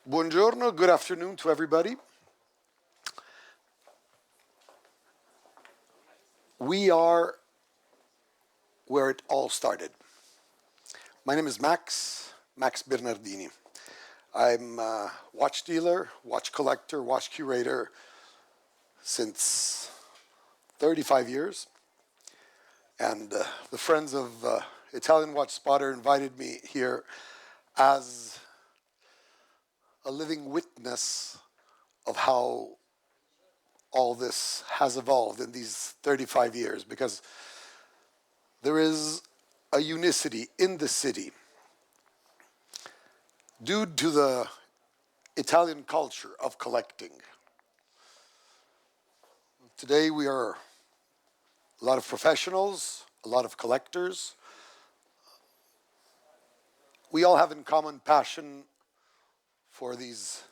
Buongiorno, good afternoon to everybody. We are where it all started. My name is Max Bernardini. I'm a watch dealer, watch collector, watch curator since 35 years. And the Friends of Italian Watch Spotter invited me here as a living witness of how all this has evolved in these 35 years, because there is a unicity in the city due to the Italian culture of collecting. Today we are a lot of professionals, a lot of collectors. We all have in common passion for these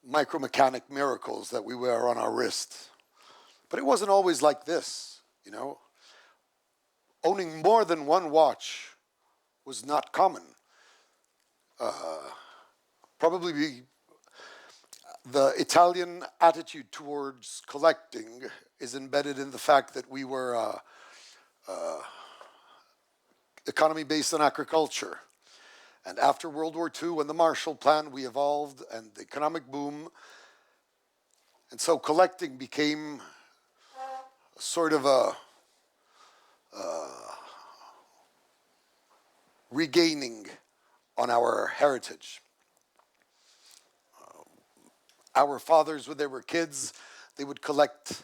micromechanic miracles that we wear on our wrist. But it wasn't always like this, you know. Owning more than one watch was not common. Probably the Italian attitude towards collecting is embedded in the fact that we were economy based on agriculture. And after World War II, when the Marshall Plan, we evolved and the economic boom. And so collecting became sort of a regaining on our heritage. Our fathers, when they were kids, they would collect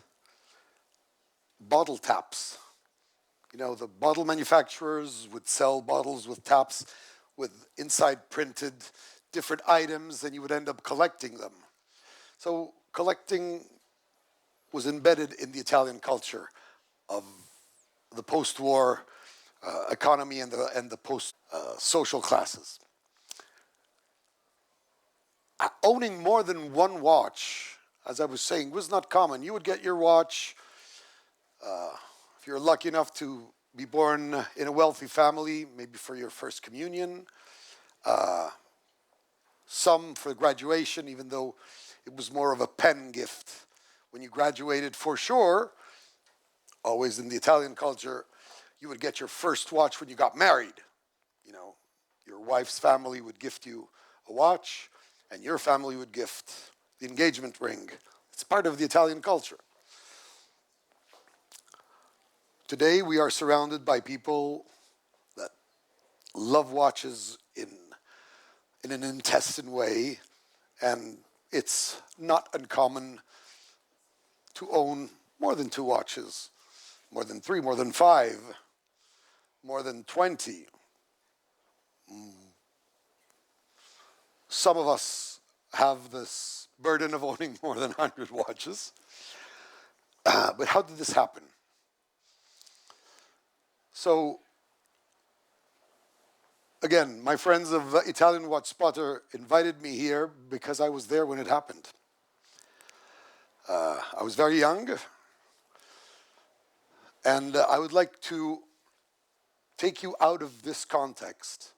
bottle taps. You know, the bottle manufacturers would sell bottles with taps with inside printed different items, and you would end up collecting them. So collecting was embedded in the Italian culture of the post-war economy and the post-social classes. Owning more than one watch, as I was saying, was not common. You would get your watch, if you're lucky enough to be born in a wealthy family, maybe for your first communion, some for graduation, even though it was more of a pen gift. When you graduated, for sure, always in the Italian culture, you would get your first watch when you got married. You know, your wife's family would gift you a watch, and your family would gift the engagement ring. It's part of the Italian culture. Today, we are surrounded by people that love watches in an intestine way, and it's not uncommon to own more than 2 watches, more than 3, more than 5, more than 20. Some of us have this burden of owning more than 100 watches. But how did this happen? So, again, my friends of Italian Watch Spotter invited me here because I was there when it happened. I was very young, and I would like to take you out of this context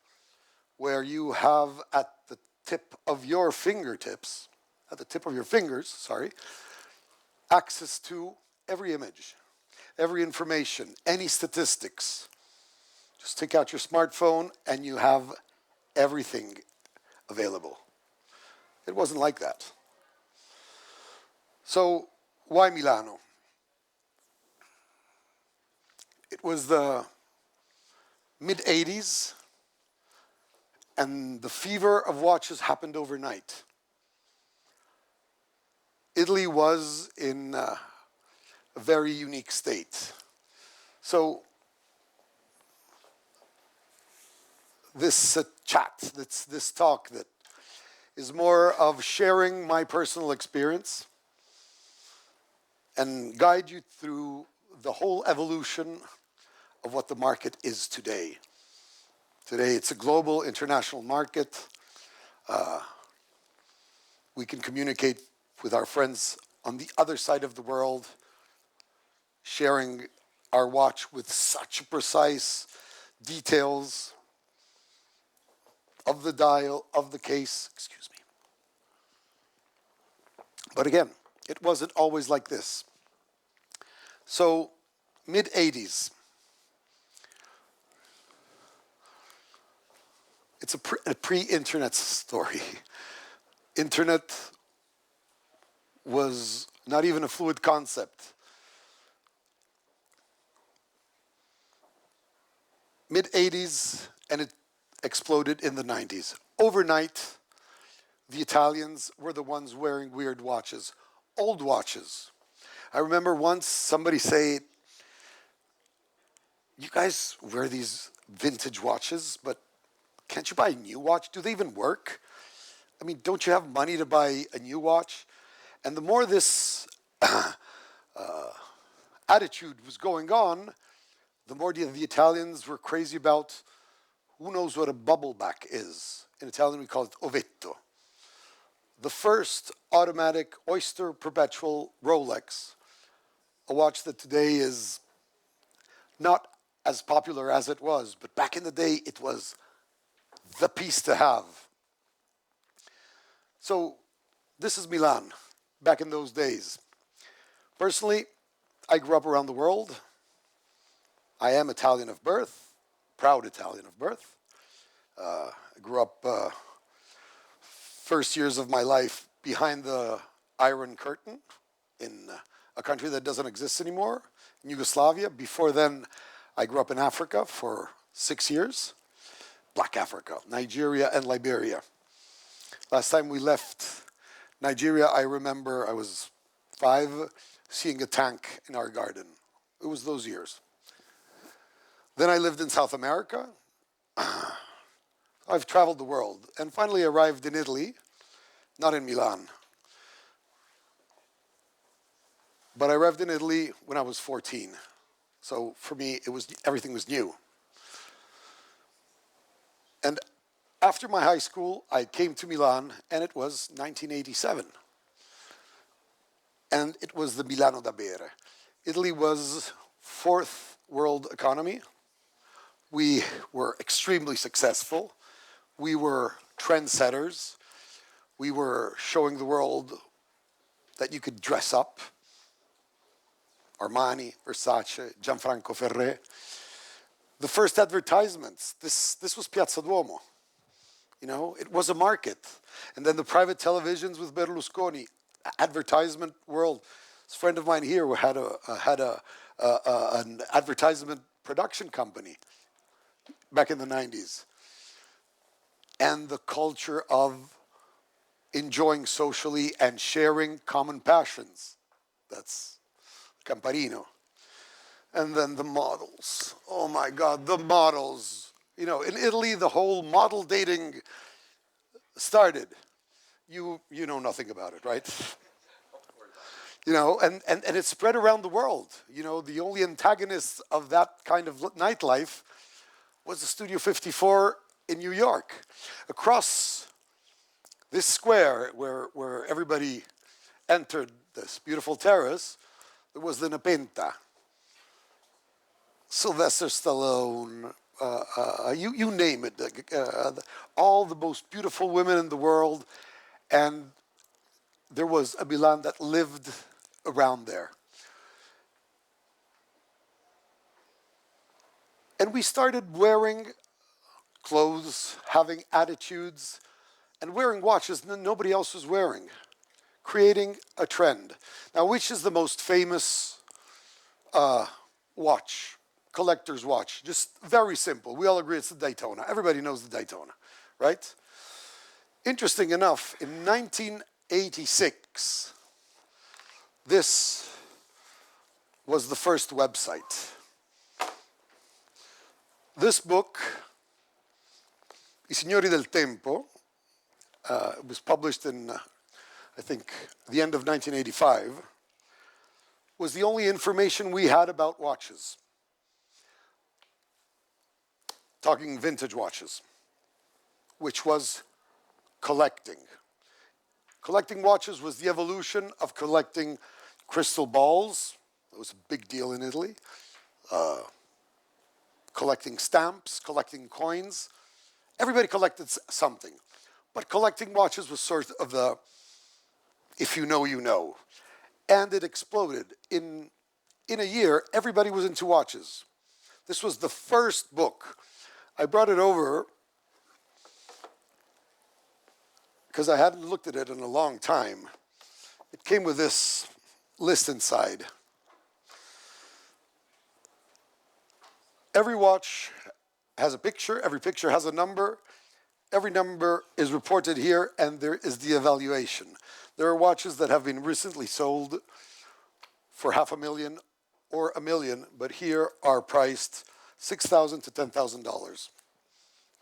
where you have at the tip of your fingertips, at the tip of your fingers, sorry, access to every image, every information, any statistics. Just take out your smartphone and you have everything available. It wasn't like that. So why Milano? It was the mid-'80s, and the fever of watches happened overnight. Italy was in a very unique state. So this chat, this talk that is more of sharing my personal experience and guide you through the whole evolution of what the market is today. Today it's a global, international market. We can communicate with our friends on the other side of the world, sharing our watch with such precise details of the dial, of the case, excuse me. But again, it wasn't always like this. So, mid-'80s. It's a pre-internet story. Internet was not even a fluid concept. Mid-'80s, and it exploded in the '90s. Overnight, the Italians were the ones wearing weird watches, old watches. I remember once somebody say, "You guys wear these vintage watches, but can't you buy a new watch? Do they even work? I mean, don't you have money to buy a new watch?" And the more this attitude was going on, the more the Italians were crazy about who knows what a bubble back is. In Italian, we call it ovetto. The first automatic Oyster Perpetual Rolex, a watch that today is not as popular as it was, but back in the day, it was the piece to have. So this is Milan, back in those days. Personally, I grew up around the world. I am Italian of birth, proud Italian of birth. I grew up first years of my life behind the Iron Curtain in a country that doesn't exist anymore, in Yugoslavia. Before then, I grew up in Africa for 6 years, Black Africa, Nigeria and Liberia. Last time we left Nigeria, I remember I was 5, seeing a tank in our garden. It was those years. Then I lived in South America. I've traveled the world and finally arrived in Italy, not in Milan. But I arrived in Italy when I was 14. So for me, everything was new. And after my high school, I came to Milan, and it was 1987. And it was the Milano da bere. Italy was 4th world economy. We were extremely successful. We were trendsetters. We were showing the world that you could dress up. Armani, Versace, Gianfranco Ferré. The first advertisements, this was Piazza Duomo. You know, it was a market. And then the private televisions with Berlusconi, advertisement world. This friend of mine here had an advertisement production company back in the 90s. And the culture of enjoying socially and sharing common passions. That's Camparino. And then the models. Oh my God, the models. You know, in Italy, the whole model dating started. You know nothing about it, right? You know, and it spread around the world. You know, the only antagonist of that kind of nightlife was the Studio 54 in New York. Across this square where everybody entered this beautiful terrace, there was the Nepenta. Sylvester Stallone, you name it, all the most beautiful women in the world, and there was a Milan that lived around there. And we started wearing clothes, having attitudes, and wearing watches nobody else was wearing, creating a trend. Now, which is the most famous watch? Collector's watch, just very simple. We all agree it's the Daytona. Everybody knows the Daytona, right? Interesting enough, in 1986, this was the first website. This book, I Signori del Tempo, was published in, I think, the end of 1985, was the only information we had about watches. Talking vintage watches, which was collecting. Collecting watches was the evolution of collecting crystal balls. It was a big deal in Italy. Collecting stamps, collecting coins. Everybody collected something. But collecting watches was sort of the if you know, you know. And it exploded. In a year, everybody was into watches. This was the first book. I brought it over because I hadn't looked at it in a long time. It came with this list inside. Every watch has a picture, every picture has a number, every number is reported here, and there is the evaluation. There are watches that have been recently sold for $500,000 or $1 million, but here are priced $6,000 to $10,000.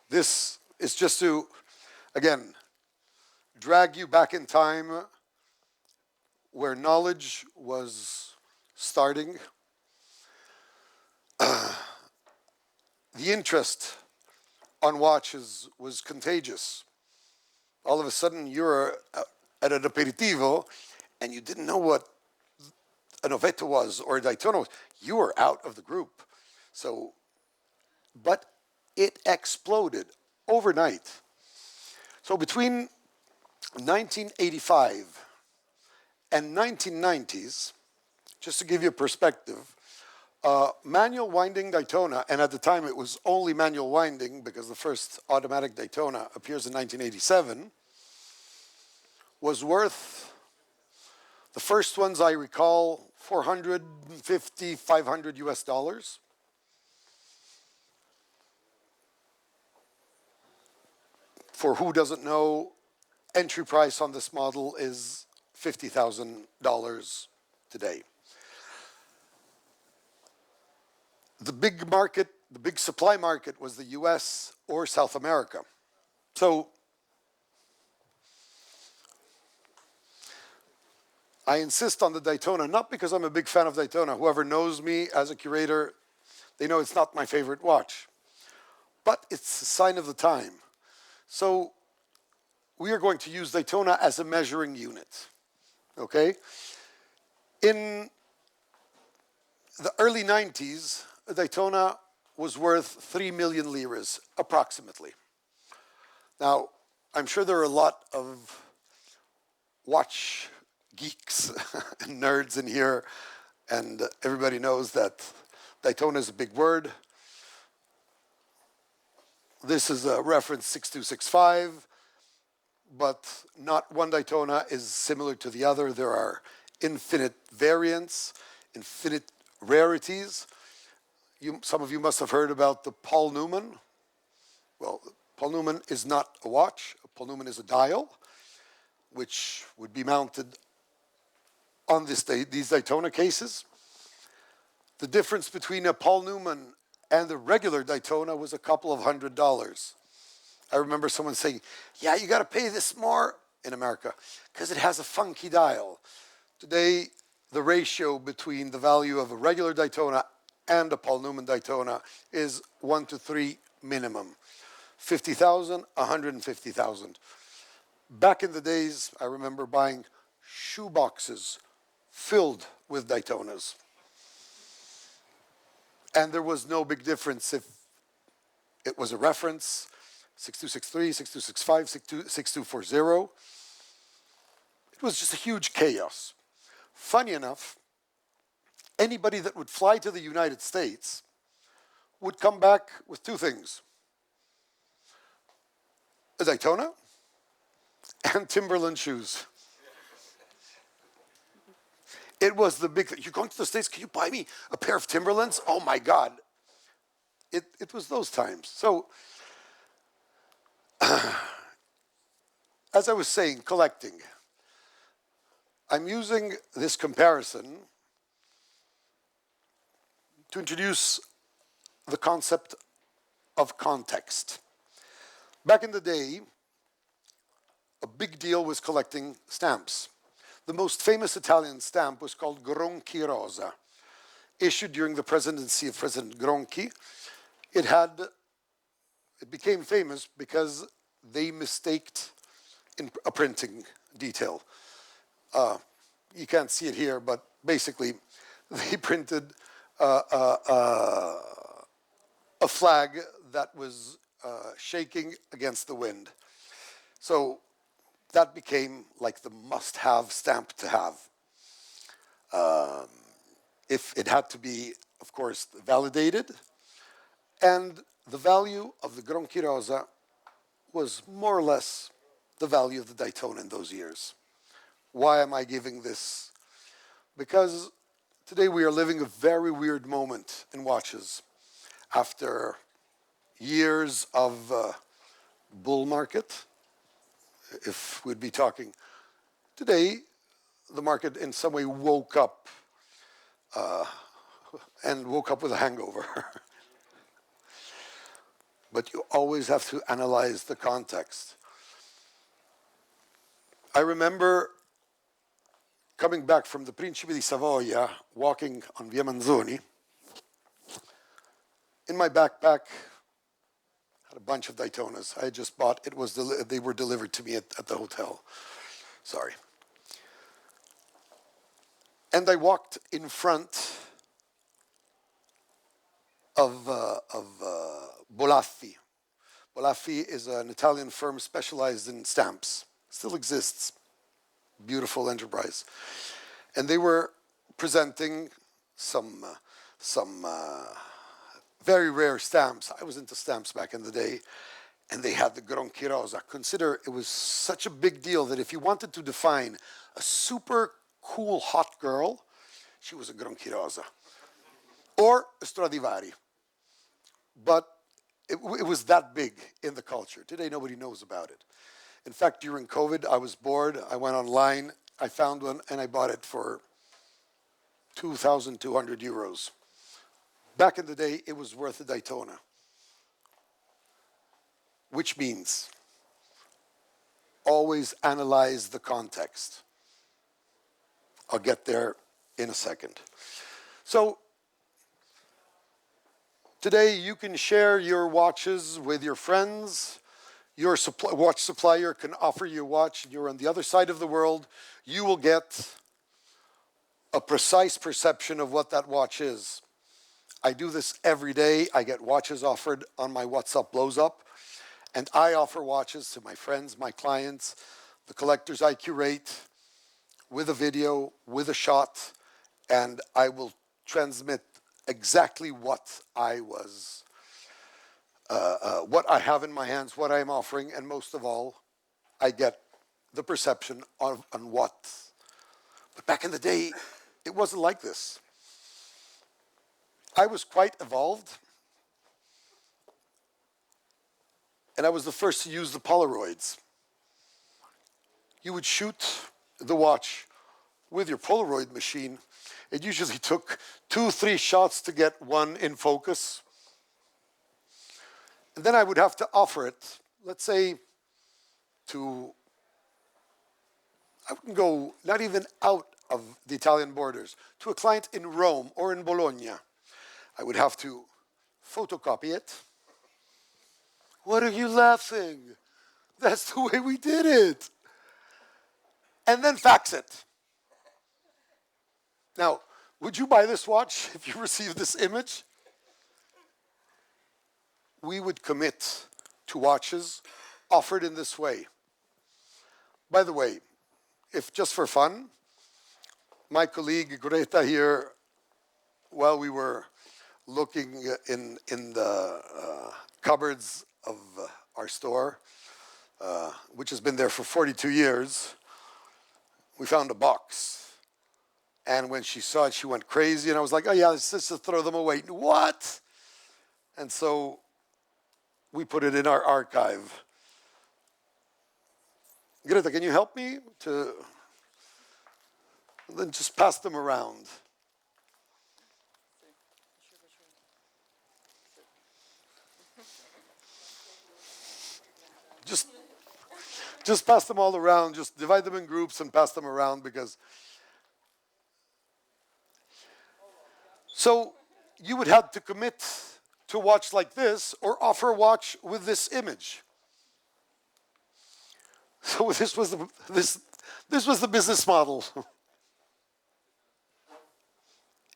This is just to, again, drag you back in time where knowledge was starting. The interest on watches was contagious. All of a sudden, you're at an aperitivo, and you didn't know what an Ovetto was or a Daytona was. You were out of the group. So, but it exploded overnight. So between 1985 and 1990s, just to give you a perspective, manual winding Daytona, and at the time it was only manual winding because the first automatic Daytona appears in 1987, was worth, the first ones I recall, 450, 500 US dollars. For who doesn't know, entry price on this model is $50,000 today. The big market, the big supply market was the US or South America. So I insist on the Daytona, not because I'm a big fan of Daytona. Whoever knows me as a curator, they know it's not my favorite watch. But it's a sign of the time. So we are going to use Daytona as a measuring unit, okay? In the early 90s, a Daytona was worth 3 million liras, approximately. Now, I'm sure there are a lot of watch geeks and nerds in here, and everybody knows that Daytona is a big word. This is a reference 6265, but not one Daytona is similar to the other. There are infinite variants, infinite rarities. Some of you must have heard about the Paul Newman. Well, Paul Newman is not a watch. Paul Newman is a dial, which would be mounted on these Daytona cases. The difference between a Paul Newman and the regular Daytona was a couple of $100s. I remember someone saying, yeah, you got to pay this more in America because it has a funky dial. Today, the ratio between the value of a regular Daytona and a Paul Newman Daytona is 1 to 3 minimum. 50,000, 150,000. Back in the days, I remember buying shoe boxes filled with Daytonas. And there was no big difference if it was a reference, 6263, 6265, 6240. It was just a huge chaos. Funny enough, anybody that would fly to the United States would come back with two things: a Daytona and Timberland shoes. It was the big thing. You're going to the States, can you buy me a pair of Timberlands? Oh my God. It was those times. So, as I was saying, collecting. I'm using this comparison to introduce the concept of context. Back in the day, a big deal was collecting stamps. The most famous Italian stamp was called Gronchi Rosa, issued during the presidency of President Gronchi. It became famous because they mistaked in a printing detail. You can't see it here, but basically they printed a flag that was shaking against the wind. So that became like the must-have stamp to have. If it had to be, of course, validated, and the value of the Gronchi Rosa was more or less the value of the Daytona in those years. Why am I giving this? Because today we are living a very weird moment in watches. After years of bull market, if we'd be talking today, the market in some way woke up and woke up with a hangover. But you always have to analyze the context. I remember coming back from the Principe di Savoia, walking on Via Manzoni. In my backpack, had a bunch of Daytonas. I had just bought. They were delivered to me at the hotel. Sorry. And I walked in front of Bolaffi. Bolaffi is an Italian firm specialized in stamps. Still exists. Beautiful enterprise. And they were presenting some very rare stamps. I was into stamps back in the day. And they had the Gronchi Rosa. Consider it was such a big deal that if you wanted to define a super cool hot girl, she was a Gronchi Rosa. Or a Stradivari. But it was that big in the culture. Today, nobody knows about it. In fact, during COVID, I was bored. I went online. I found one, and I bought it for 2,200 euros. Back in the day, it was worth a Daytona. Which means always analyze the context. I'll get there in a second. So today you can share your watches with your friends. Your watch supplier can offer you a watch. You're on the other side of the world. You will get a precise perception of what that watch is. I do this every day. I get watches offered on my WhatsApp blows up. And I offer watches to my friends, my clients, the collectors I curate, with a video, with a shot, and I will transmit exactly what I have in my hands, what I'm offering, and most of all, I get the perception on what. But back in the day, it wasn't like this. I was quite evolved. And I was the first to use the Polaroids. You would shoot the watch with your Polaroid machine. It usually took 2-3 shots to get one in focus. And then I would have to offer it, let's say, I wouldn't go not even out of the Italian borders, to a client in Rome or in Bologna. I would have to photocopy it. What are you laughing? That's the way we did it. And then fax it. Now, would you buy this watch if you received this image? We would commit to watches offered in this way. By the way, if just for fun, my colleague Greta here, while we were looking in the cupboards of our store, which has been there for 42 years, we found a box. And when she saw it, she went crazy. And I was like, oh, yeah, let's just throw them away. What? And so we put it in our archive. Greta, can you help me to then just pass them around? Just pass them all around. Just divide them in groups and pass them around because. So you would have to commit to a watch like this or offer a watch with this image. So this was the business model.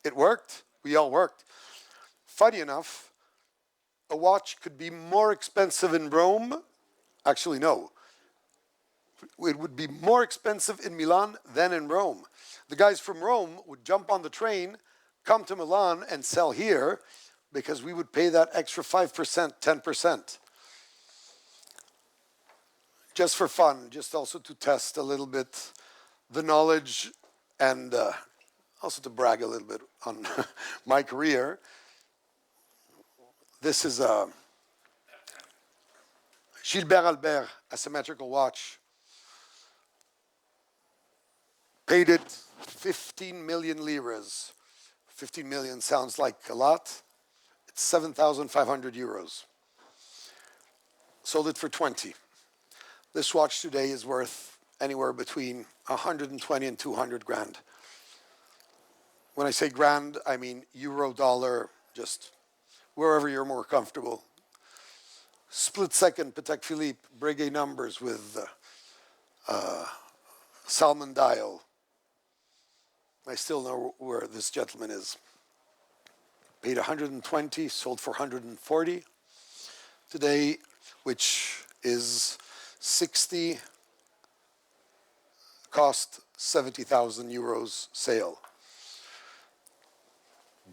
It worked. We all worked. Funny enough, a watch could be more expensive in Rome. Actually, no. It would be more expensive in Milan than in Rome. The guys from Rome would jump on the train, come to Milan and sell here because we would pay that extra 5%, 10%. Just for fun, just also to test a little bit the knowledge and also to brag a little bit on my career. This is a Gilbert Albert asymmetrical watch. Paid it 15 million liras. 15 million sounds like a lot. It's 7,500 euros. Sold it for 20. This watch today is worth anywhere between 120 and 200 grand. When I say grand, I mean euro, dollar, just wherever you're more comfortable. Split second Patek Philippe Breguet numbers with Salmon dial. I still know where this gentleman is. Paid 120, sold for 140 today, which is 60, cost 70,000 euros sale.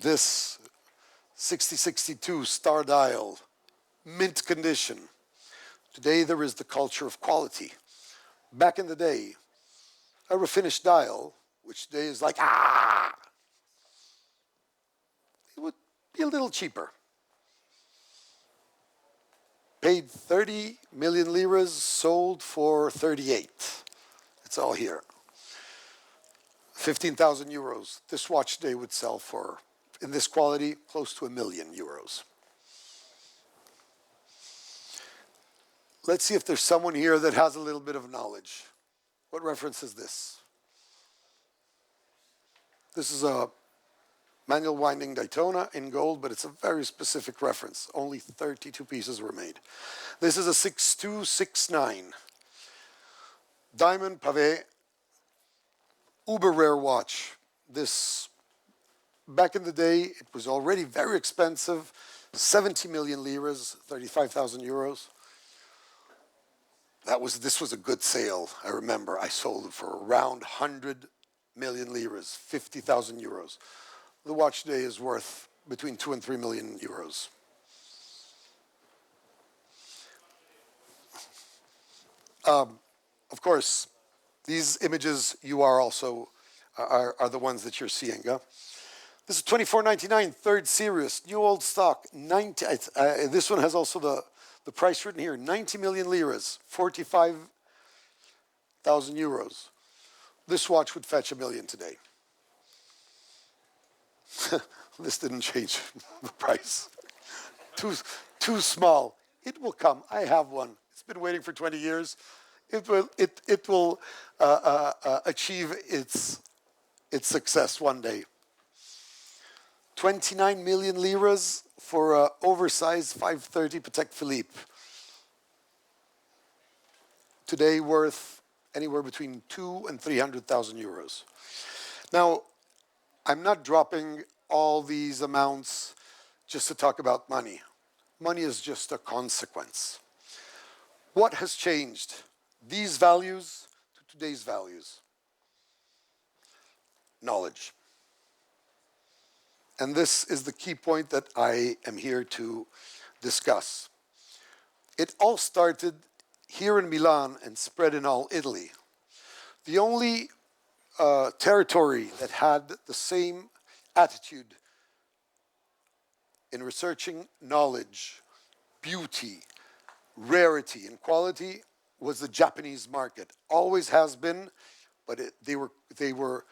This 6062 star dial, mint condition. Today there is the culture of quality. Back in the day, a refinished dial, which today is like, it would be a little cheaper. Paid 30 million liras, sold for 38. It's all here. 15,000 euros. This watch today would sell for, in this quality, close to €1 million. Let's see if there's someone here that has a little bit of knowledge. What reference is this? This is a manual winding Daytona in gold, but it's a very specific reference. Only 32 pieces were made. This is a 6269. Diamond pavé, uber rare watch. This, back in the day, it was already very expensive. 70 million liras, 35,000 euros. This was a good sale. I remember I sold it for around 100 million liras, 50,000 euros. The watch today is worth between 2 and 3 million euros. Of course, these images you are also are the ones that you're seeing. This is 24.99, third series, new old stock. This one has also the price written here, 90 million liras, 45,000 euros. This watch would fetch $1 million today. This didn't change the price. Too small. It will come. I have one. It's been waiting for 20 years. It will achieve its success one day. 29 million liras for an oversized 530 Patek Philippe. Today worth anywhere between 200,000 and 300,000 euros. Now, I'm not dropping all these amounts just to talk about money. Money is just a consequence. What has changed? These values to today's values. Knowledge. And this is the key point that I am here to discuss. It all started here in Milan and spread in all Italy. The only territory that had the same attitude in researching knowledge, beauty, rarity, and quality was the Japanese market. Always has been, but they were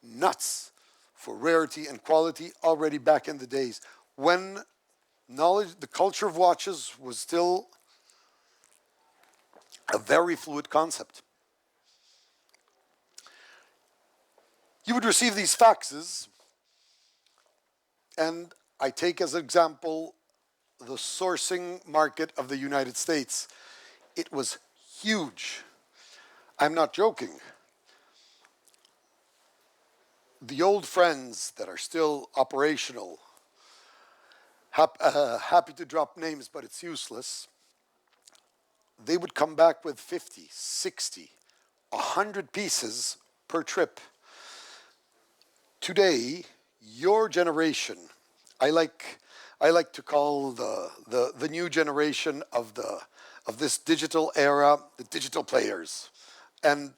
nuts for rarity and quality already back in the days when knowledge, the culture of watches was still a very fluid concept. You would receive these faxes, and I take as an example the sourcing market of the United States. It was huge. I'm not joking. The old friends that are still operational, happy to drop names, but it's useless, they would come back with 50, 60, 100 pieces per trip. Today, your generation, I like to call the new generation of this digital era, the digital players. And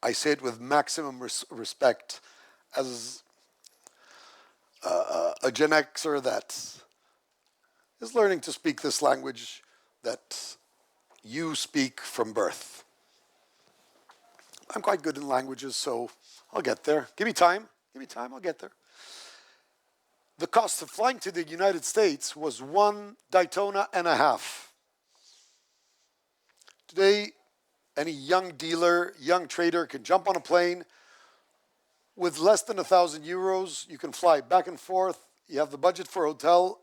I say it with maximum respect as a Gen Xer that is learning to speak this language that you speak from birth. I'm quite good in languages, so I'll get there. Give me time, I'll get there. The cost of flying to the United States was 1 Daytona and a half. Today, any young dealer, young trader can jump on a plane. With less than 1,000 euros, you can fly back and forth. You have the budget for a hotel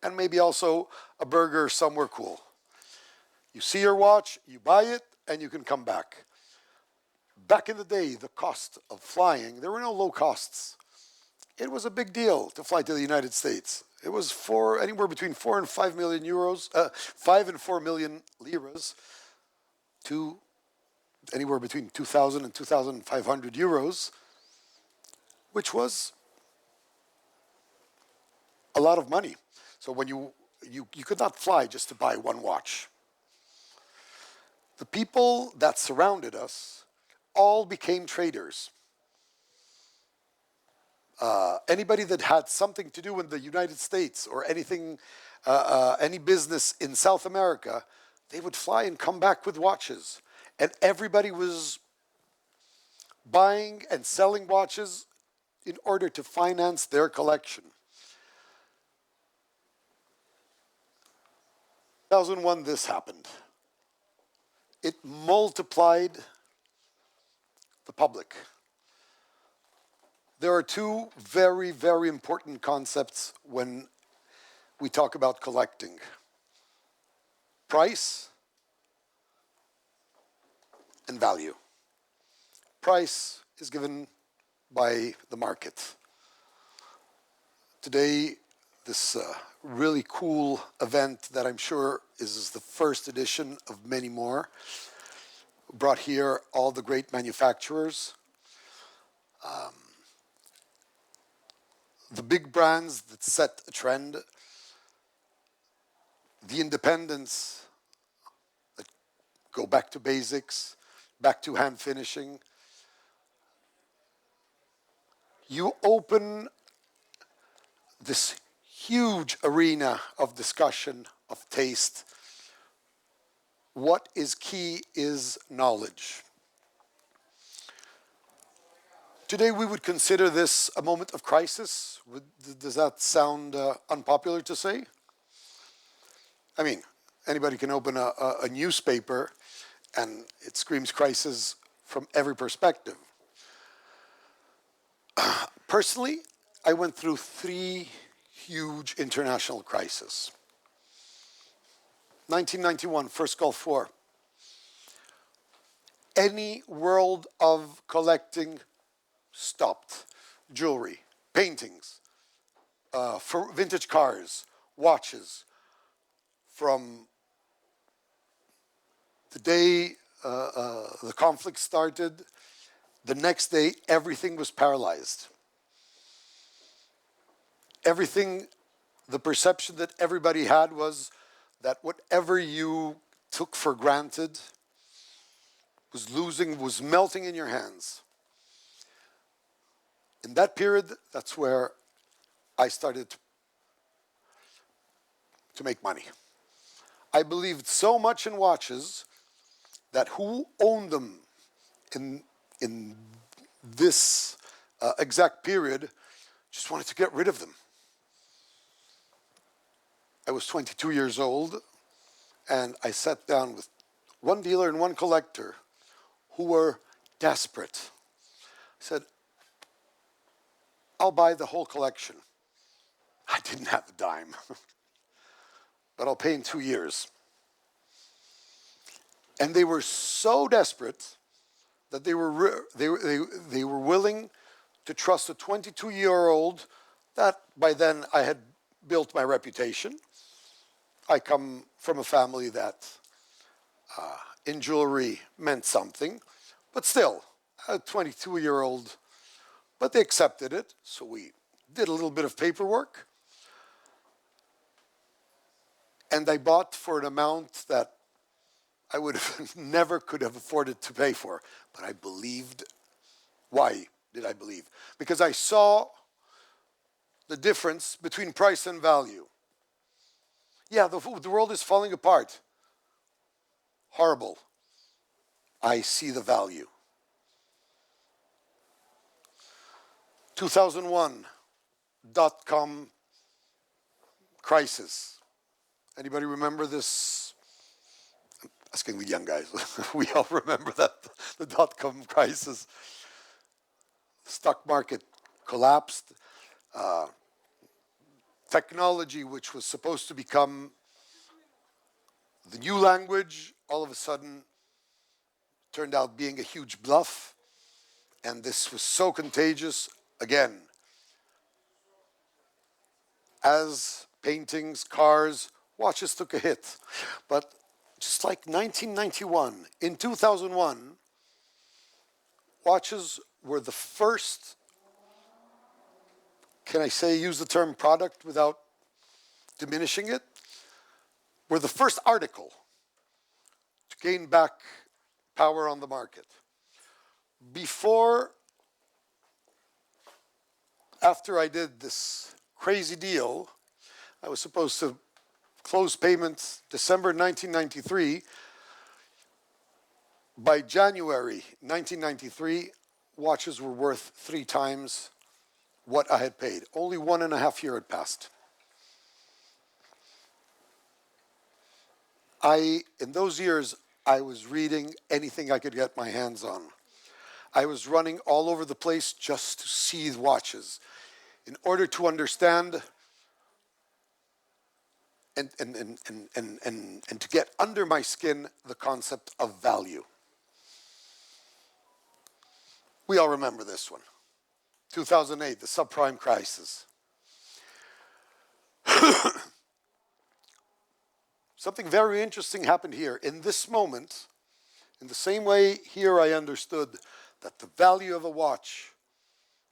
and maybe also a burger somewhere cool. You see your watch, you buy it, and you can come back. Back in the day, the cost of flying, there were no low costs. It was a big deal to fly to the United States. It was anywhere between 4 and 5 million euros, 5 and 4 million liras, to anywhere between 2,000 and 2,500 euros, which was a lot of money. So when you could not fly just to buy one watch. The people that surrounded us all became traders. Anybody that had something to do in the United States or anything, any business in South America, they would fly and come back with watches. And everybody was buying and selling watches in order to finance their collection. 2001, this happened. It multiplied the public. There are two very, very important concepts when we talk about collecting. Price and value. Price is given by the market. Today, this really cool event that I'm sure is the first edition of many more brought here all the great manufacturers. The big brands that set a trend, the independents that go back to basics, back to hand finishing. You open this huge arena of discussion, of taste. What is key is knowledge. Today we would consider this a moment of crisis. Does that sound unpopular to say? I mean, anybody can open a newspaper and it screams crisis from every perspective. Personally, I went through 3 huge international crises. 1991, first Gulf War. Any world of collecting stopped. Jewelry, paintings, for vintage cars, watches. From the day the conflict started, the next day everything was paralyzed. Everything, the perception that everybody had was that whatever you took for granted was melting in your hands. In that period, that's where I started to make money. I believed so much in watches that who owned them in this exact period just wanted to get rid of them. I was 22 years old, and I sat down with one dealer and one collector who were desperate. I said, I'll buy the whole collection. I didn't have a dime, but I'll pay in 2 years. And they were so desperate that they were willing to trust a 22-year-old that by then I had built my reputation. I come from a family that in jewelry meant something, but still, a 22-year-old, but they accepted it, so we did a little bit of paperwork, and I bought for an amount that I would have never could have afforded to pay for, but I believed. Why did I believe? Because I saw the difference between price and value. Yeah, the world is falling apart. Horrible. I see the value. 2001, dot-com crisis. Anybody remember this? I'm asking the young guys. We all remember that, the dot-com crisis. The stock market collapsed. Technology, which was supposed to become the new language, all of a sudden turned out being a huge bluff. And this was so contagious. Again, as paintings, cars, watches took a hit. But just like 1991, in 2001, watches were the first, can I say, use the term product without diminishing it? Were the first article to gain back power on the market. After I did this crazy deal, I was supposed to close payments December 1993. By January 1993, watches were worth 3 times what I had paid. Only 1.5 years had passed. In those years, I was reading anything I could get my hands on. I was running all over the place just to see the watches in order to understand and to get under my skin the concept of value. We all remember this one. 2008, the subprime crisis. Something very interesting happened here. In this moment, in the same way here I understood that the value of a watch,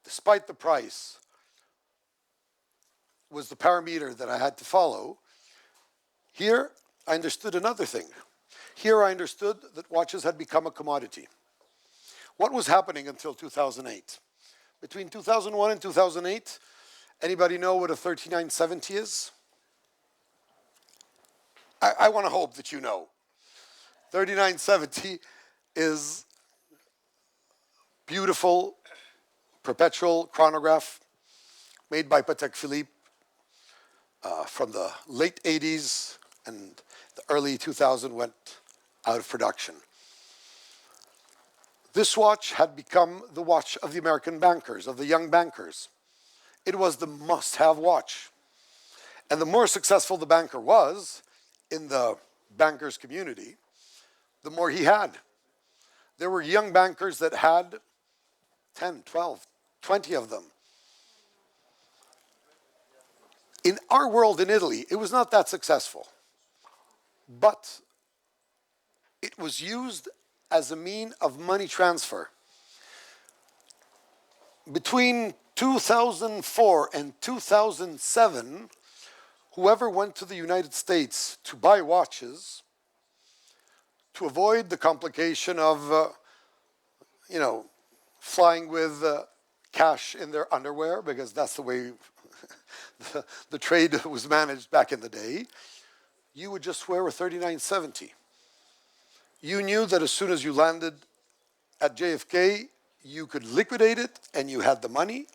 despite the price, was the parameter that I had to follow. Here I understood another thing. Here I understood that watches had become a commodity. What was happening until 2008? Between 2001 and 2008, anybody know what a 3970 is? I want to hope that you know. 3970 is beautiful perpetual chronograph made by Patek Philippe from the late 80s and the early 2000s went out of production. This watch had become the watch of the American bankers, of the young bankers. It was the must-have watch. And the more successful the banker was in the bankers community, the more he had. There were young bankers that had 10, 12, 20 of them. In our world in Italy, it was not that successful, but it was used as a mean of money transfer. Between 2004 and 2007, whoever went to the United States to buy watches, to avoid the complication of, flying with cash in their underwear, because that's the way the trade was managed back in the day, you would just wear a 3970. You knew that as soon as you landed at JFK, you could liquidate it and you had the money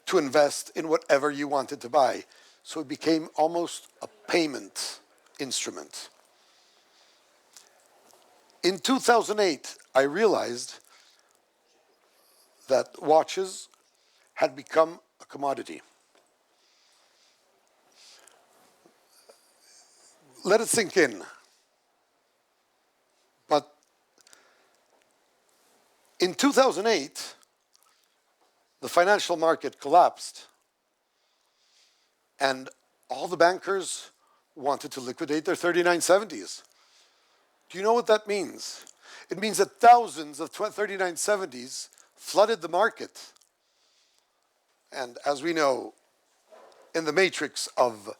to invest in whatever you wanted to buy. So it became almost a payment instrument. In 2008, I realized that watches had become a commodity. Let it sink in. But in 2008, the financial market collapsed, and all the bankers wanted to liquidate their 3970s. Do you know what that means? It means that thousands of 3970s flooded the market. And as we know, in the matrix of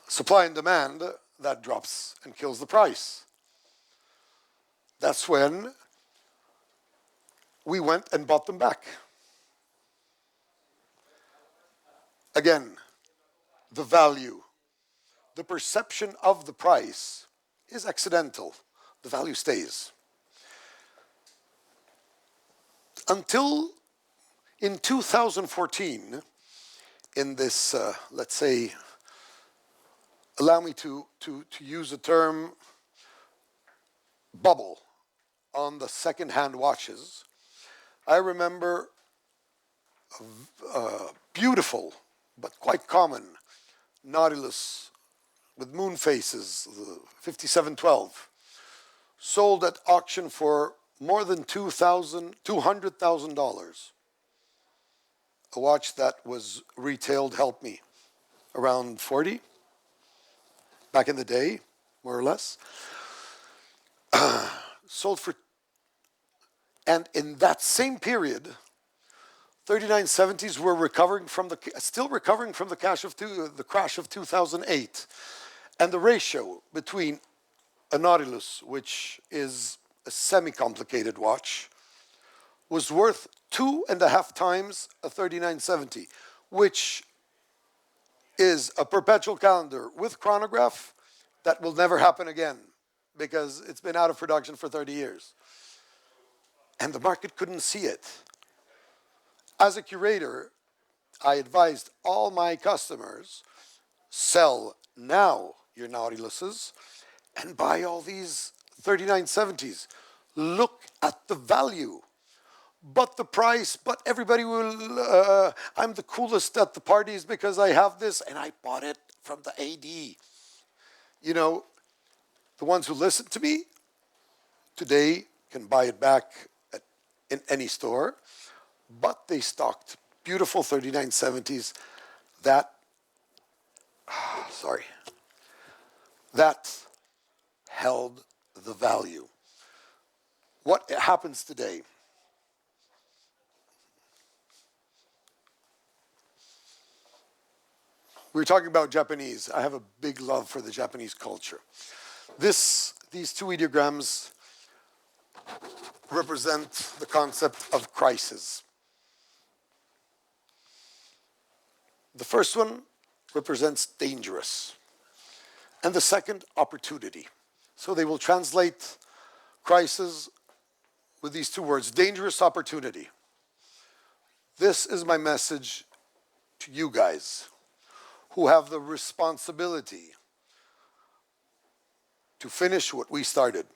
supply and demand, that drops and kills the price. That's when we went and bought them back. Again, the value, the perception of the price is accidental. The value stays. Until in 2014, in this, let's say, allow me to use a term, bubble on the second-hand watches, I remember a beautiful, but quite common, Nautilus with moon faces, the 5712, sold at auction for more than $200,000. A watch that was retailed, help me, around 40 back in the day, more or less. Sold for, and in that same period, 3970s were still recovering from the crash of 2008. And the ratio between a Nautilus, which is a semi-complicated watch, was worth 2.5 times a 3970, which is a perpetual calendar with chronograph that will never happen again because it's been out of production for 30 years. And the market couldn't see it. As a curator, I advised all my customers, sell now your Nautiluses and buy all these 3970s. Look at the value. But the price, but everybody will, I'm the coolest at the parties because I have this, and I bought it from the AD. You know, the ones who listen to me today can buy it back in any store, but they stocked beautiful 3970s that, that held the value. What happens today? We were talking about Japanese. I have a big love for the Japanese culture. These two ideograms represent the concept of crisis. The first one represents dangerous, and the second, opportunity. So they will translate crisis with these two words, dangerous, opportunity. This is my message to you guys who have the responsibility to finish what we started,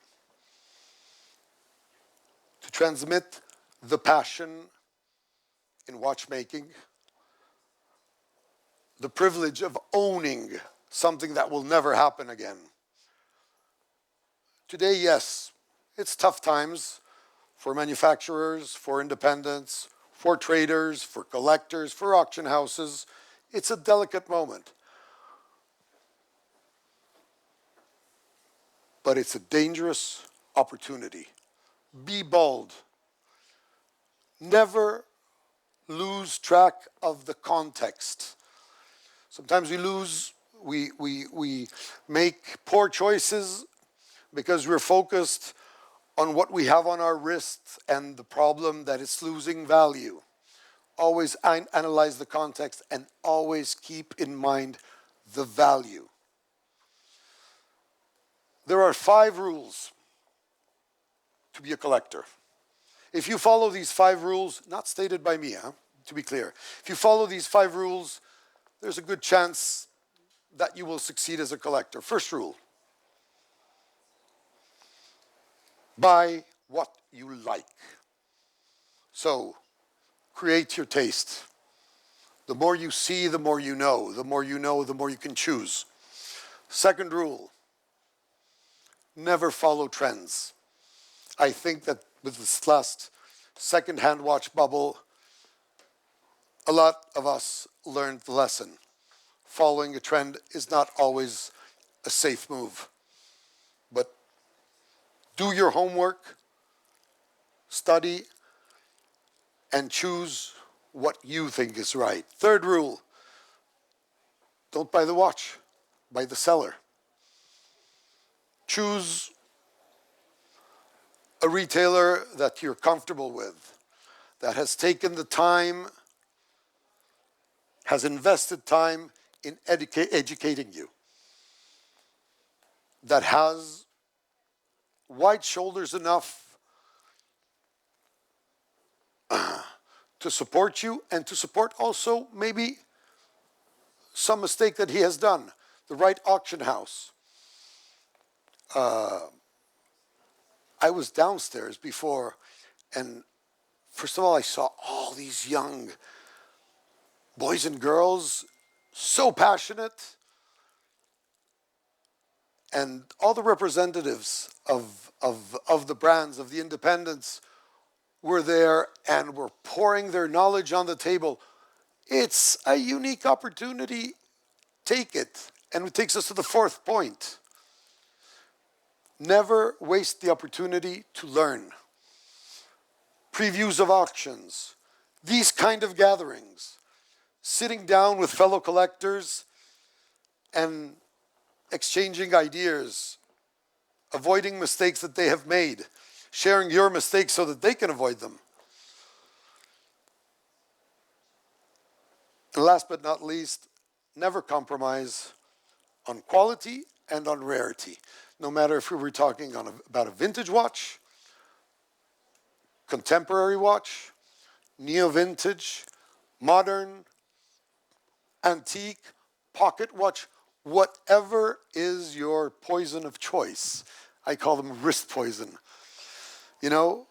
to transmit the passion in watchmaking, the privilege of owning something that will never happen again. Today, yes, it's tough times for manufacturers, for independents, for traders, for collectors, for auction houses. It's a delicate moment. But it's a dangerous opportunity. Be bold. Never lose track of the context. Sometimes we make poor choices because we're focused on what we have on our wrist and the problem that it's losing value. Always analyze the context and always keep in mind the value. There are 5 rules to be a collector. If you follow these 5 rules, not stated by me, to be clear, if you follow these 5 rules, there's a good chance that you will succeed as a collector. First rule, buy what you like. So, create your taste. The more you see, the more you know. The more you know, the more you can choose. Second rule, never follow trends. I think that with this last second-hand watch bubble, a lot of us learned the lesson. following a trend is not always a safe move. But do your homework, study, and choose what you think is right. Third rule, don't buy the watch, buy the seller. Choose a retailer that you're comfortable with, that has taken the time, has invested time in educating you, that has wide shoulders enough to support you and to support also maybe some mistake that he has done. The right auction house. I was downstairs before, and first of all, I saw all these young boys and girls, so passionate, and all the representatives of the brands, of the independents, were there and were pouring their knowledge on the table. It's a unique opportunity. Take it. And it takes us to the fourth point. Never waste the opportunity to learn. Previews of auctions, these kind of gatherings, sitting down with fellow collectors and exchanging ideas, avoiding mistakes that they have made, sharing your mistakes so that they can avoid them. And last but not least, never compromise on quality and on rarity. No matter if we were talking about a vintage watch, contemporary watch, neo-vintage, modern, antique, pocket watch, whatever is your poison of choice. I call them wrist poison. You know,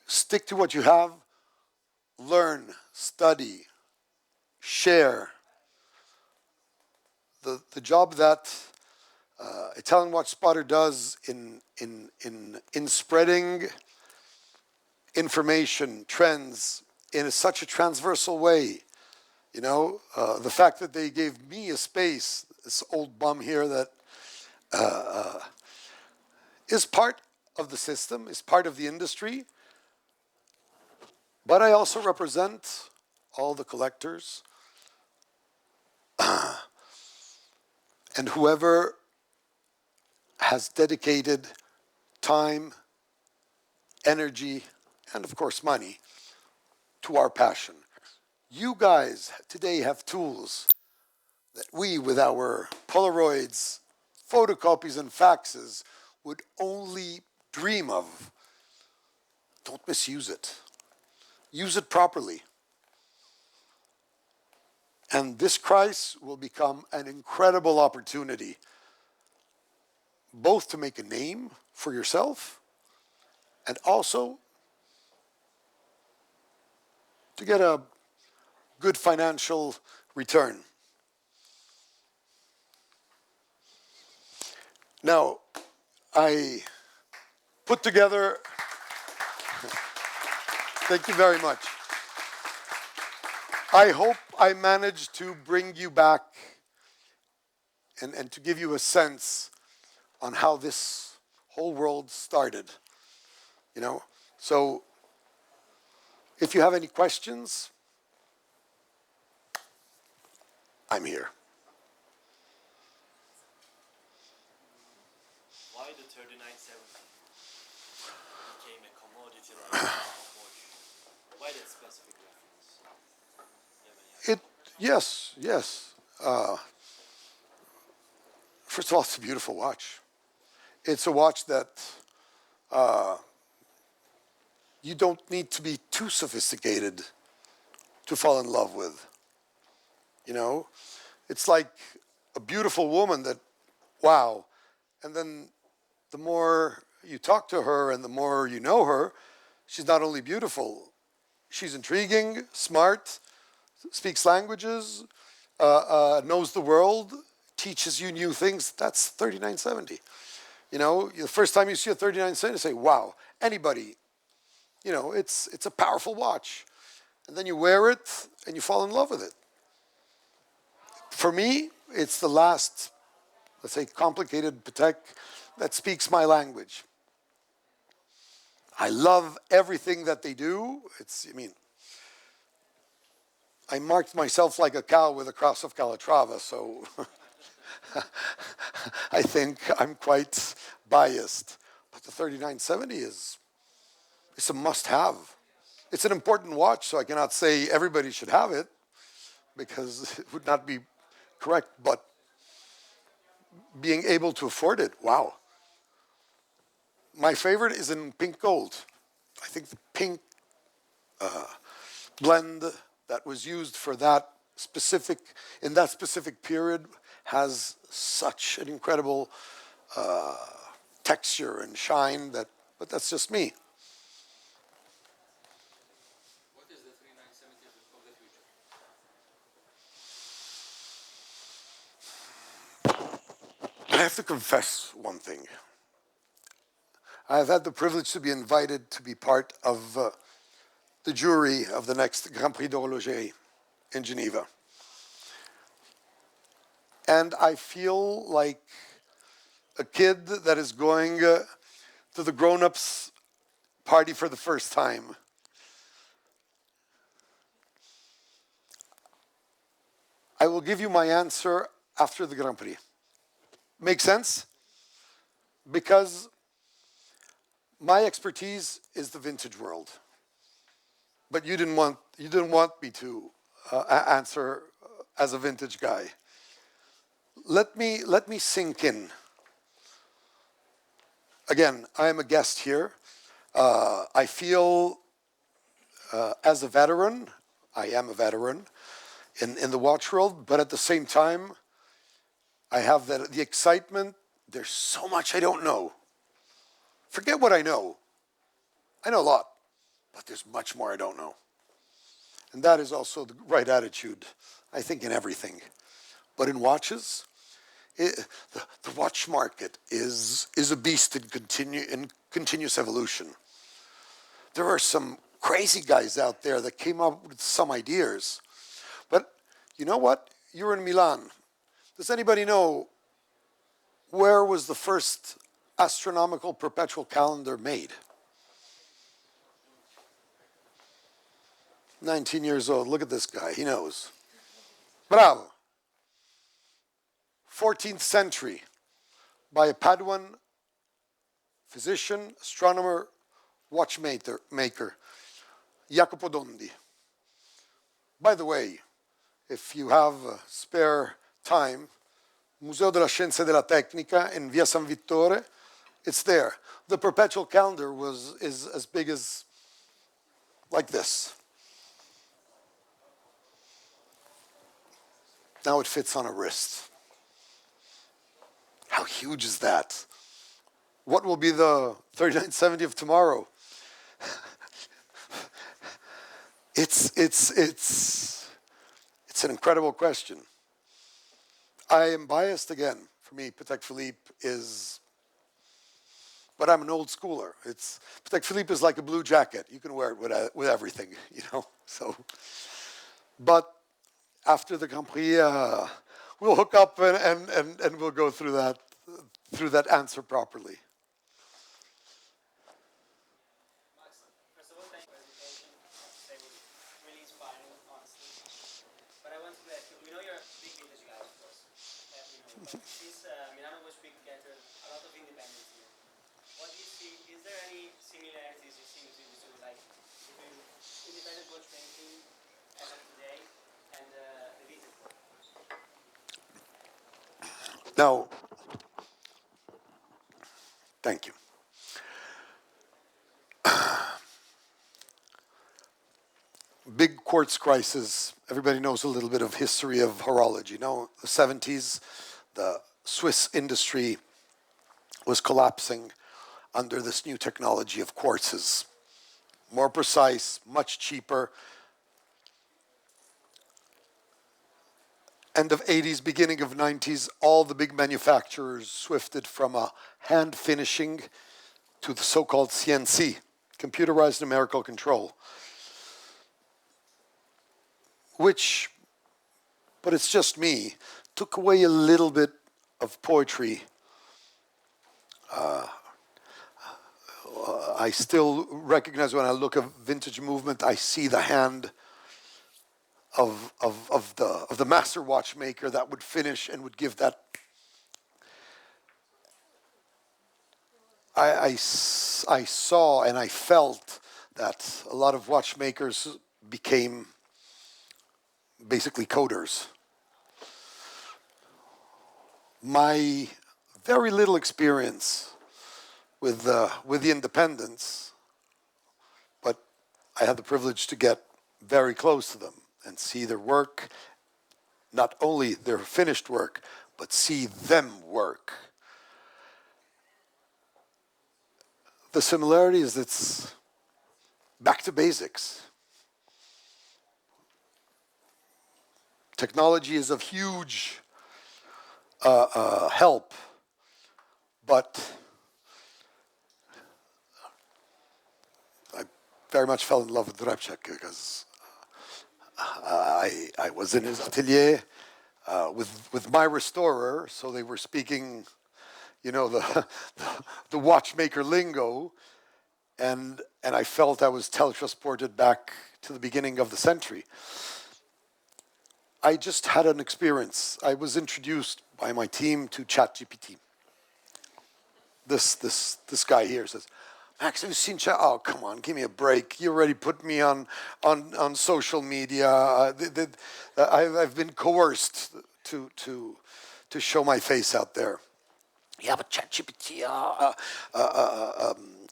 stick to what you have, learn, study, share. The job that Italian Watch Spotter does in spreading information, trends, in such a transversal way. You know, the fact that they gave me a space, this old bum here that is part of the system, is part of the industry, but I also represent all the collectors and whoever has dedicated time, energy, and of course money to our passion. You guys today have tools that we, with our Polaroids, photocopies, and faxes, would only dream of. Don't misuse it. Use it properly. And this crisis will become an incredible opportunity, both to make a name for yourself and also to get a good financial return. Now, I put together, thank you very much. I hope I managed to bring you back and to give you a sense on how this whole world started, you know. So if you have any questions, I'm here. Why the 3970 became a commodity like watch? Why that specific reference? Yes. First of all, it's a beautiful watch. It's a watch that you don't need to be too sophisticated to fall in love with. You know, it's like a beautiful woman that, wow. And then the more you talk to her and the more you know her, she's not only beautiful, she's intriguing, smart, speaks languages, knows the world, teaches you new things. That's 3970. You know, the first time you see a 3970, you say, wow, anybody. You know, it's a powerful watch. And then you wear it and you fall in love with it. For me, it's the last, let's say, complicated Patek that speaks my language. I love everything that they do. I marked myself like a cow with a cross of Calatrava, so I think I'm quite biased. But the 3970 it's a must-have. It's an important watch, so I cannot say everybody should have it, because it would not be correct, but being able to afford it, wow. My favorite is in pink gold. I think the pink blend that was used for in that specific period has such an incredible texture and shine but that's just me. What is the 3970 of the future? I have to confess one thing. I have had the privilege to be invited to be part of the jury of the next Grand Prix d'Orologi in Geneva. And I feel like a kid that is going to the grown-ups party for the first time. I will give you my answer after the Grand Prix. Make sense? Because my expertise is the vintage world. But you didn't want me to answer as a vintage guy. Let me sink in. Again, I am a guest here. I feel as a veteran, I am a veteran in the watch world, but at the same time, I have the excitement. There's so much I don't know. Forget what I know. I know a lot, but there's much more I don't know. And that is also the right attitude, I think, in everything. But in watches, the watch market is a beast in continuous evolution. There are some crazy guys out there that came up with some ideas. But you know what? You're in Milan. Does anybody know where was the first astronomical perpetual calendar made? 19 years old. Look at this guy. He knows. Bravo. 14th century by a Paduan physician, astronomer, watchmaker, Jacopo Dondi. By the way, if you have spare time, Museo della Scienza e della Tecnica in Via San Vittore, it's there. The perpetual calendar is as big as like this. Now it fits on a wrist. How huge is that? What will be the 3970 of tomorrow? It's an incredible question. I am biased again. For me, Patek Philippe is, but I'm an old schooler. Patek Philippe is like a blue jacket. You can wear it with everything, you know. So, but after the Grand Prix, we'll hook up and we'll go through that answer properly. Max, first of all, thank you for the presentation. It was really inspiring, honestly. But I want to ask you, we know you're a big vintage guy, of course. Since Milano Watch Week gathered a lot of independence here, what do you see? Is there any similarities you see between the two, like between independent watchmaking as of today and the vintage world? Now, thank you. Big quartz crisis. Everybody knows a little bit of history of horology. You know, the 70s, the Swiss industry was collapsing under this new technology of quartzes. More precise, much cheaper. End of 80s, beginning of 90s, all the big manufacturers swifted from a hand finishing to the so-called CNC, computerized numerical control, which but it's just me, took away a little bit of poetry. I still recognize when I look at vintage movement, I see the hand of the master watchmaker that would finish and would give that. I saw and I felt that a lot of watchmakers became basically coders. My very little experience with the independents, but I had the privilege to get very close to them and see their work, not only their finished work, but see them work. The similarity is it's back to basics. Technology is of huge help, but I very much fell in love with Drebček because I was in his atelier with my restorer, so they were speaking, the watchmaker lingo, and I felt I was teletransported back to the beginning of the century. I just had an experience. I was introduced by my team to ChatGPT. This guy here says, Max, have you seen Chat? Oh, come on, give me a break. You already put me on social media. I've been coerced to show my face out there. Yeah, but ChatGPT,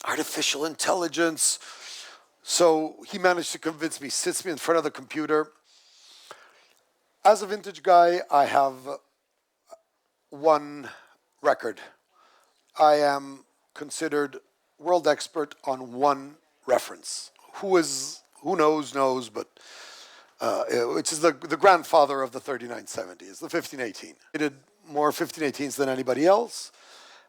artificial intelligence. So he managed to convince me, sits me in front of the computer. As a vintage guy, I have one record. I am considered world expert on one reference. Who knows, but which is the grandfather of the 3970, is the 1518. I did more 1518s than anybody else,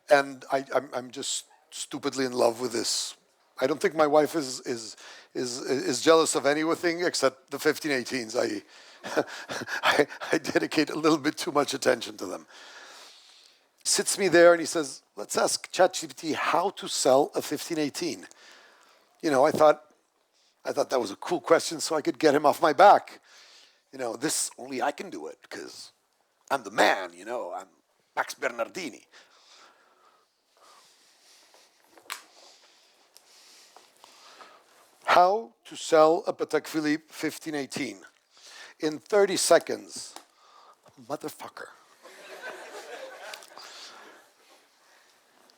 and I'm just stupidly in love with this. I don't think my wife is jealous of anything except the 1518s. I dedicate a little bit too much attention to them. He sits me there and he says, let's ask ChatGPT how to sell a 1518. I thought that was a cool question so I could get him off my back. This, only I can do it because I'm the man, I'm Max Bernardini. How to sell a Patek Philippe 1518 in 30 seconds. Motherfucker.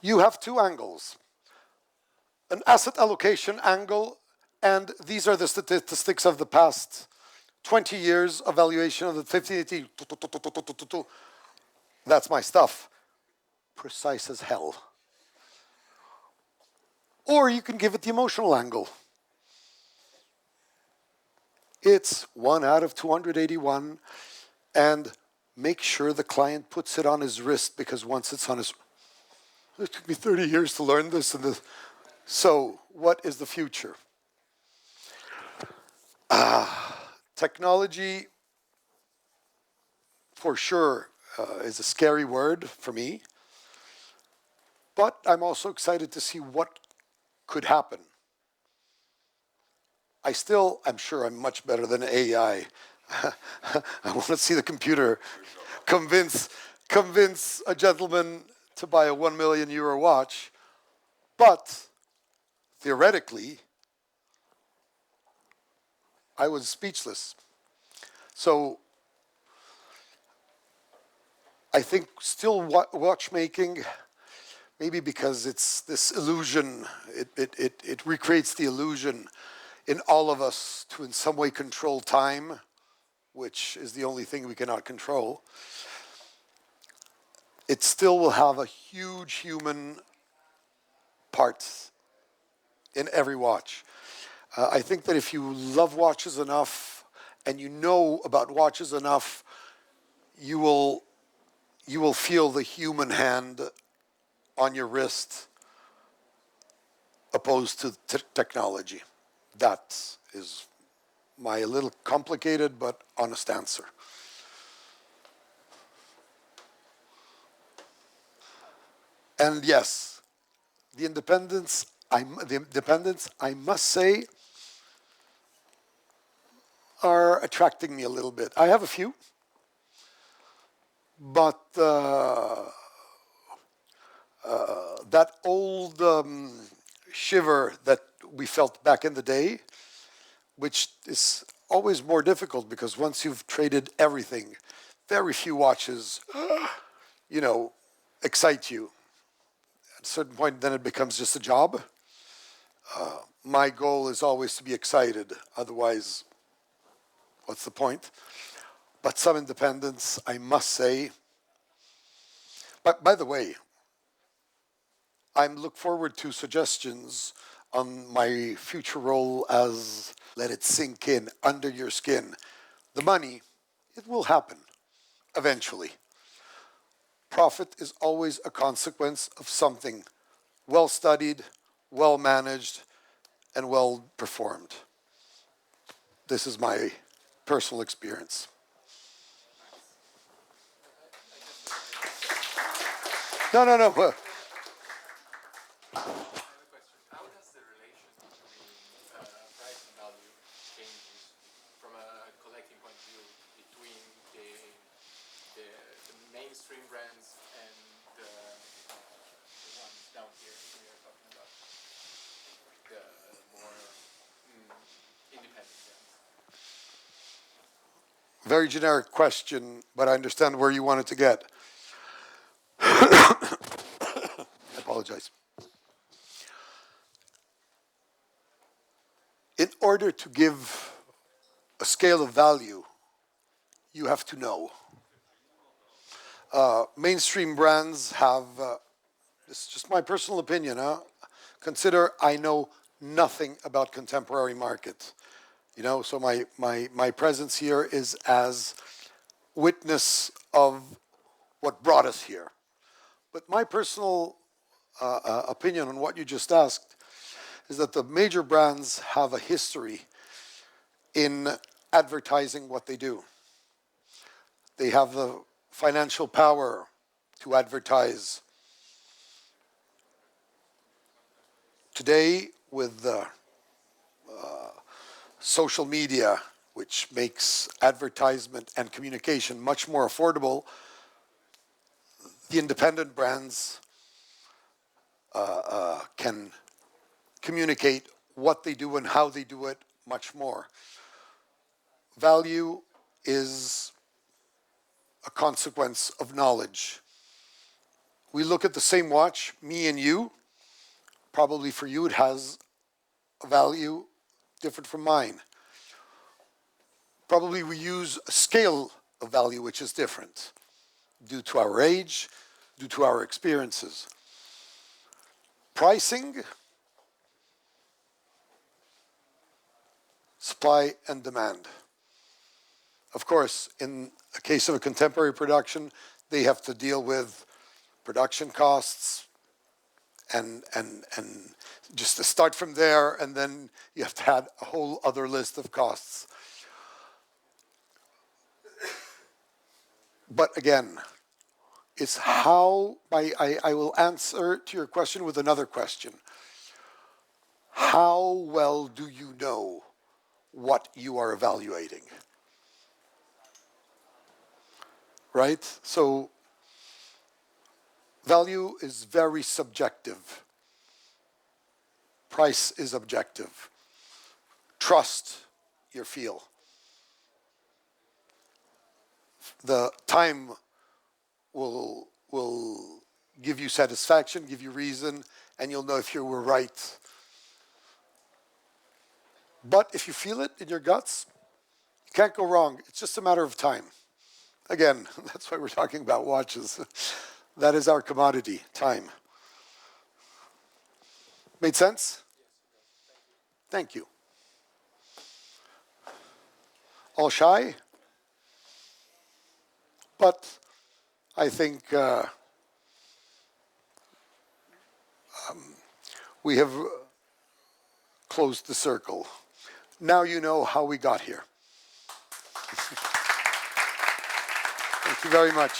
You have two angles. An asset allocation angle, and these are the statistics of the past 20 years of valuation of the 1518. That's my stuff. Precise as hell. Or you can give it the emotional angle. It's 1 out of 281, and make sure the client puts it on his wrist, because once it's on his... It took me 30 years to learn this and this. So, what is the future? Technology, for sure, is a scary word for me. But I'm also excited to see what could happen. I'm sure I'm much better than AI. I want to see the computer convince a gentleman to buy a €1 million watch. But theoretically, I was speechless. So I think still watchmaking, maybe because it's this illusion, it recreates the illusion in all of us to in some way control time, which is the only thing we cannot control. It still will have a huge human part in every watch. I think that if you love watches enough and you know about watches enough, you will feel the human hand on your wrist opposed to technology. That is my a little complicated but honest answer. And yes, the independence, I must say, are attracting me a little bit. I have a few, but that old shiver that we felt back in the day, which is always more difficult because once you've traded everything, very few watches, excite you. At a certain point, then it becomes just a job. My goal is always to be excited. Otherwise, what's the point? But some independence, I must say. But by the way, I look forward to suggestions on my future role as let it sink in under your skin. The money, it will happen eventually. Profit is always a consequence of something well studied, well managed, and well performed. This is my personal experience. No. I have a question. How does the relation between price and value changes from a collecting point of view between the mainstream brands and the ones down here we are talking about, the more independent brands? Very generic question, but I understand where you wanted to get. I apologize. In order to give a scale of value, you have to know. Mainstream brands have, this is just my personal opinion, consider I know nothing about contemporary market. So my presence here is as witness of what brought us here. But my personal opinion on what you just asked is that the major brands have a history in advertising what they do. They have the financial power to advertise. Today, with social media, which makes advertisement and communication much more affordable, the independent brands can communicate what they do and how they do it much more. Value is a consequence of knowledge. We look at the same watch, me and you. Probably for you it has a value different from mine. Probably we use a scale of value which is different due to our age, due to our experiences. Pricing, supply and demand. Of course, in a case of a contemporary production, they have to deal with production costs and just to start from there, and then you have to add a whole other list of costs. But again, it's how, I will answer to your question with another question. How well do you know what you are evaluating? Right? So value is very subjective. Price is objective. Trust your feel. The time will give you satisfaction, give you reason, and you'll know if you were right. But if you feel it in your guts, you can't go wrong. It's just a matter of time. Again, that's why we're talking about watches. That is our commodity, time. Made sense? Thank you. All shy? But I think we have closed the circle. Now you know how we got here. Thank you very much.